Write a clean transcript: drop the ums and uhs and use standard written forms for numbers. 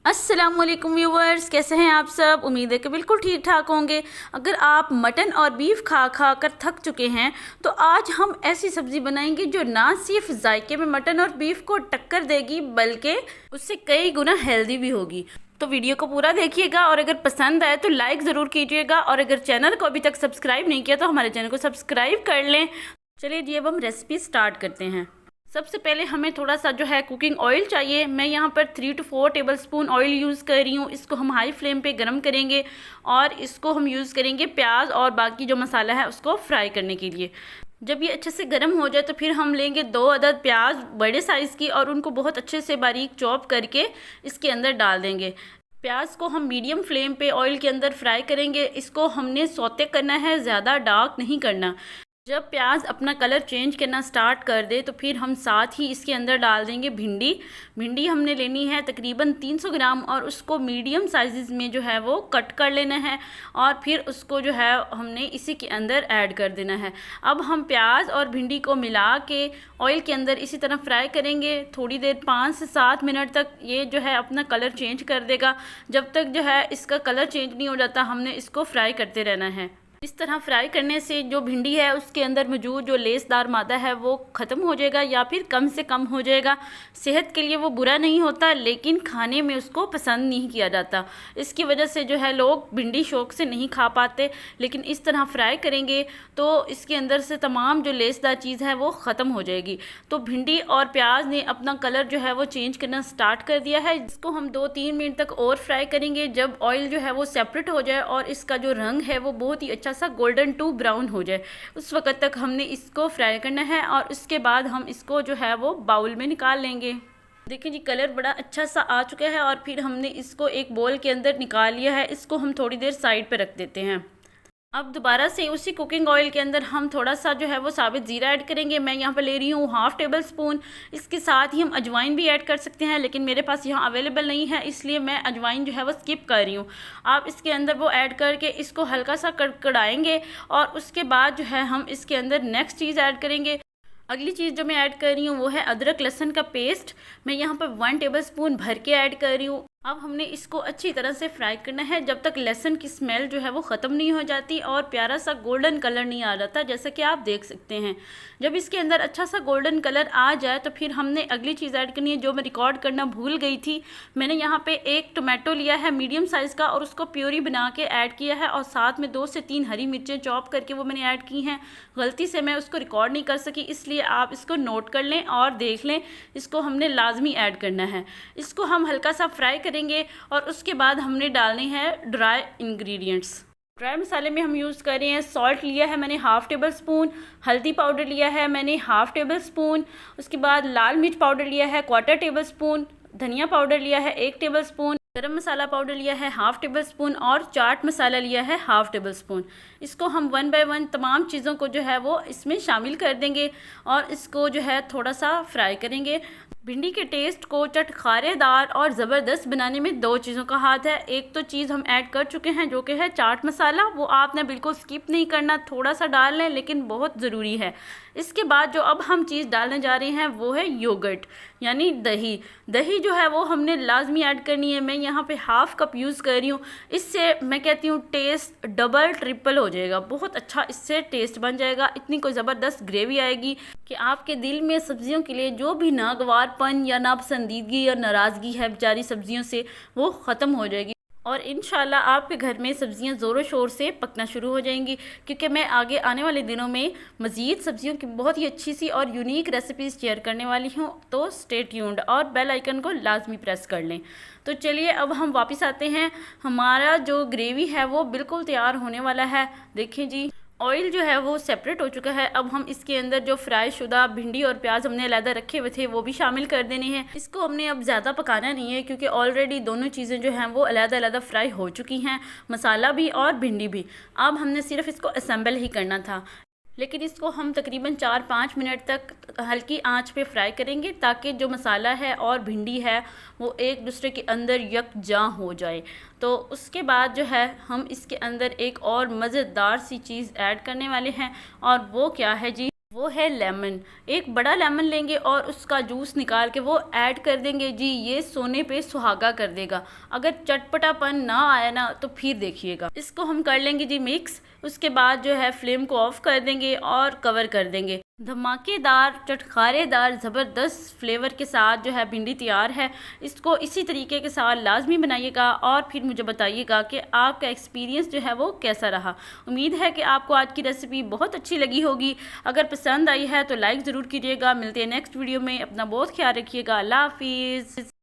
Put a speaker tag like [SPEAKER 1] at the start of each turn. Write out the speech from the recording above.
[SPEAKER 1] अस्सलामुअलैकुम व्यूवर्स, कैसे हैं आप सब। उम्मीद है कि बिल्कुल ठीक ठाक होंगे। अगर आप मटन और बीफ खा खा कर थक चुके हैं तो आज हम ऐसी सब्ज़ी बनाएंगे जो ना सिर्फ जायके में मटन और बीफ को टक्कर देगी बल्कि उससे कई गुना हेल्दी भी होगी। तो वीडियो को पूरा देखिएगा और अगर पसंद आए तो लाइक ज़रूर कीजिएगा और अगर चैनल को अभी तक सब्सक्राइब नहीं किया तो हमारे चैनल को सब्सक्राइब कर लें। चलिए जी, अब हम रेसिपी स्टार्ट करते हैं। सबसे पहले हमें थोड़ा सा जो है कुकिंग ऑयल चाहिए। मैं यहाँ पर 3 to 4 टेबलस्पून ऑयल यूज़ कर रही हूँ। इसको हम हाई फ्लेम पे गरम करेंगे और इसको हम यूज़ करेंगे प्याज और बाकी जो मसाला है उसको फ्राई करने के लिए। जब ये अच्छे से गर्म हो जाए तो फिर हम लेंगे 2 अदद प्याज बड़े साइज़ की और उनको बहुत अच्छे से बारीक चॉप करके इसके अंदर डाल देंगे। प्याज को हम मीडियम फ्लेम पे ऑयल के अंदर फ्राई करेंगे। इसको हमने सौते करना है, ज़्यादा डार्क नहीं करना। जब प्याज अपना कलर चेंज करना स्टार्ट कर दे तो फिर हम साथ ही इसके अंदर डाल देंगे भिंडी। भिंडी हमने लेनी है तकरीबन 300 ग्राम और उसको मीडियम साइज़ में जो है वो कट कर लेना है और फिर उसको जो है हमने इसी के अंदर ऐड कर देना है। अब हम प्याज और भिंडी को मिला के ऑयल के अंदर इसी तरह फ्राई करेंगे थोड़ी देर, 5 से 7 मिनट तक। ये जो है अपना कलर चेंज कर देगा। जब तक जो है इसका कलर चेंज नहीं हो जाता हमने इसको फ्राई करते रहना है। इस तरह फ्राई करने से जो भिंडी है उसके अंदर मौजूद जो लेसदार मादा है वो ख़त्म हो जाएगा या फिर कम से कम हो जाएगा। सेहत के लिए वो बुरा नहीं होता लेकिन खाने में उसको पसंद नहीं किया जाता। इसकी वजह से जो है लोग भिंडी शौक़ से नहीं खा पाते, लेकिन इस तरह फ्राई करेंगे तो इसके अंदर से तमाम जो लेसदार चीज़ है वो ख़त्म हो जाएगी। तो भिंडी और प्याज ने अपना कलर जो है वो चेंज करना स्टार्ट कर दिया है। इसको हम 2-3 मिनट तक और फ्राई करेंगे। जब ऑयल जो है वो सेपरेट हो जाए और इसका जो रंग है वो बहुत ही अच्छा सा गोल्डन टू ब्राउन हो जाए, उस वक्त तक हमने इसको फ्राई करना है और उसके बाद हम इसको जो है वो बाउल में निकाल लेंगे। देखिए जी, कलर बड़ा अच्छा सा आ चुका है और फिर हमने इसको एक बोल के अंदर निकाल लिया है। इसको हम थोड़ी देर साइड पे रख देते हैं। अब दोबारा से उसी कुकिंग ऑयल के अंदर हम थोड़ा सा जो है वो साबित ज़ीरा ऐड करेंगे। मैं यहाँ पर ले रही हूँ 1/2 टेबल स्पून। इसके साथ ही हम अजवाइन भी ऐड कर सकते हैं, लेकिन मेरे पास यहाँ अवेलेबल नहीं है इसलिए मैं अजवाइन जो है वो स्किप कर रही हूँ। आप इसके अंदर वो ऐड करके इसको हल्का सा कड़कड़ाएंगे और उसके बाद जो है हम इसके अंदर नेक्स्ट चीज़ ऐड करेंगे। अगली चीज़ जो मैं ऐड कर रही हूँ वो है अदरक लहसुन का पेस्ट। मैं यहाँ पर 1 टेबल स्पून भर के ऐड कर रही हूँ। अब हमने इसको अच्छी तरह से फ्राई करना है जब तक लहसुन की स्मेल जो है वो ख़त्म नहीं हो जाती और प्यारा सा गोल्डन कलर नहीं आ जाता, जैसा कि आप देख सकते हैं। जब इसके अंदर अच्छा सा गोल्डन कलर आ जाए तो फिर हमने अगली चीज़ ऐड करनी है जो मैं रिकॉर्ड करना भूल गई थी। मैंने यहाँ पे 1 टोमेटो लिया है मीडियम साइज़ का और उसको प्योरी बना के ऐड किया है और साथ में 2 से 3 हरी मिर्चें चॉप करके वो मैंने ऐड की हैं। गलती से मैं उसको रिकॉर्ड नहीं कर सकी, इसलिए आप इसको नोट कर लें और देख लें। इसको हमने लाजमी ऐड करना है। इसको हम हल्का सा फ्राई करेंगे और उसके बाद हमने डालने हैं ड्राई इंग्रेडिएंट्स। ड्राई मसाले में हम यूज़ कर रहे हैं, सॉल्ट लिया है मैंने 1/2 टेबल स्पून, हल्दी पाउडर लिया है मैंने 1/2 टेबल स्पून, उसके बाद लाल मिर्च पाउडर लिया है 1/4 टेबल स्पून, धनिया पाउडर लिया है 1 टेबल स्पून, गरम मसाला पाउडर लिया है 1/2 टेबल स्पून और चाट मसाला लिया है 1/2 टेबल स्पून। इसको हम 1 बाय 1 तमाम चीज़ों को जो है वो इसमें शामिल कर देंगे और इसको जो है थोड़ा सा फ्राई करेंगे। भिंडी के टेस्ट को चटखारेदार और ज़बरदस्त बनाने में 2 चीज़ों का हाथ है। एक तो चीज़ हम ऐड कर चुके हैं जो कि है चाट मसाला, वो आपने बिल्कुल स्किप नहीं करना, थोड़ा सा डाल लें लेकिन बहुत ज़रूरी है। इसके बाद जो अब हम चीज़ डालने जा रहे हैं वो है योगर्ट यानी दही। दही जो है वो हमने लाजमी ऐड करनी है। मैं यहाँ पे 1/2 कप यूज़ कर रही हूँ। इससे मैं कहती हूँ टेस्ट डबल ट्रिपल हो जाएगा, बहुत अच्छा इससे टेस्ट बन जाएगा। इतनी कोई ज़बरदस्त ग्रेवी आएगी कि आपके दिल में सब्जियों के लिए जो भी नागवारपन या नापसंदीदगी या नाराज़गी है बेचारी सब्जियों से, वो ख़त्म हो जाएगी और इंशाल्लाह आपके घर में सब्ज़ियां ज़ोरों शोर से पकना शुरू हो जाएंगी। क्योंकि मैं आगे आने वाले दिनों में मज़ीद सब्जियों की बहुत ही अच्छी सी और यूनिक रेसिपीज़ शेयर करने वाली हूँ, तो स्टे ट्यून्ड और बेल आइकन को लाजमी प्रेस कर लें। तो चलिए अब हम वापस आते हैं। हमारा जो ग्रेवी है वो बिल्कुल तैयार होने वाला है। देखें जी, ऑयल जो है वो सेपरेट हो चुका है। अब हम इसके अंदर जो फ्राई शुदा भिंडी और प्याज हमने अलग रखे हुए थे वो भी शामिल कर देने हैं। इसको हमने अब ज़्यादा पकाना नहीं है क्योंकि ऑलरेडी दोनों चीज़ें जो हैं वो अलग अलग फ्राई हो चुकी हैं, मसाला भी और भिंडी भी। अब हमने सिर्फ इसको असेंबल ही करना था, लेकिन इसको हम तकरीबन 4-5 मिनट तक हल्की आंच पे फ्राई करेंगे ताकि जो मसाला है और भिंडी है वो एक दूसरे के अंदर यकजा हो जाए। तो उसके बाद जो है हम इसके अंदर एक और मज़ेदार सी चीज़ ऐड करने वाले हैं और वो क्या है जी, वो है लेमन। एक बड़ा लेमन लेंगे और उसका जूस निकाल के वो ऐड कर देंगे जी, ये सोने पे सुहागा कर देगा। अगर चटपटापन ना आया ना तो फिर देखिएगा। इसको हम कर लेंगे जी मिक्स। उसके बाद जो है फ्लेम को ऑफ कर देंगे और कवर कर देंगे। धमाकेदार चटखारेदार ज़बरदस्त फ्लेवर के साथ जो है भिंडी तैयार है। इसको इसी तरीके के साथ लाजमी बनाइएगा और फिर मुझे बताइएगा कि आपका एक्सपीरियंस जो है वो कैसा रहा। उम्मीद है कि आपको आज की रेसिपी बहुत अच्छी लगी होगी। अगर पसंद आई है तो लाइक ज़रूर कीजिएगा। मिलते हैं नेक्स्ट वीडियो में। अपना बहुत ख्याल रखिएगा। अल्लाह हाफिज़।